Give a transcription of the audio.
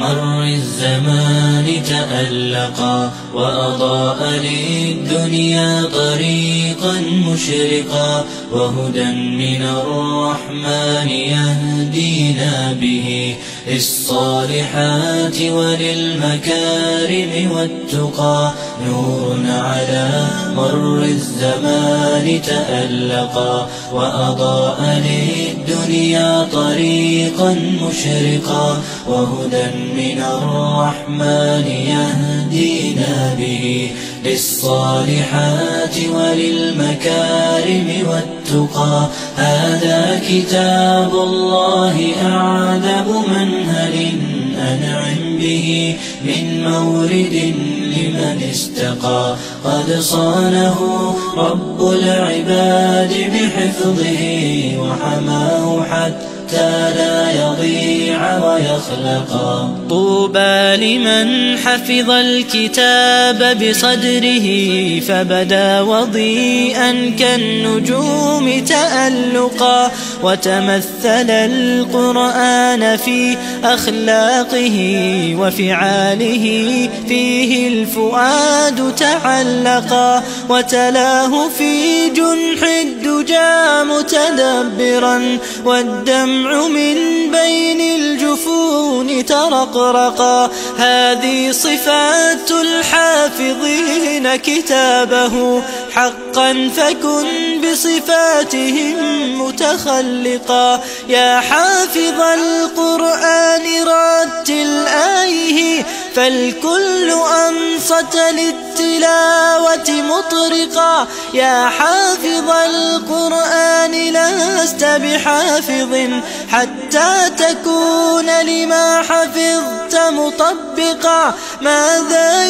مر الزمان تألقا وأضاء للدنيا طريقا مشرقا، وهدى من الرحمن يهدينا به للصالحات وللمكارم والتقى. نور على مر الزمان تألقا وأضاء للدنيا طريقا مشرقا، وهدى من الرحمن يهدينا به للصالحات وللمكارم والتقى. هذا كتاب الله أعذب منهل أنعم به من مورد لمن استقى. قد صانه رب العباد بحفظه وحماه حتى لا يضيع ويخلقا. طوبى لمن حفظ الكتاب بصدره فبدا وضيئا كالنجوم تألقا، وتمثل القرآن في أخلاقه وفعاله فيه الفؤاد تعلقا، وتلاه في جنح الدجى متدبرا والدمع من بين الجفون ترقرقا. هذه صفات الحافظين كتابه حقا فكن بصفاتهم متخلقا. يا حافظ القرآن رتل آيه فالكل أنصت للتلاوة مطرقا. يا حافظ القرآن لست بحافظ حتى تكون لما حفظت مطبقا. ماذا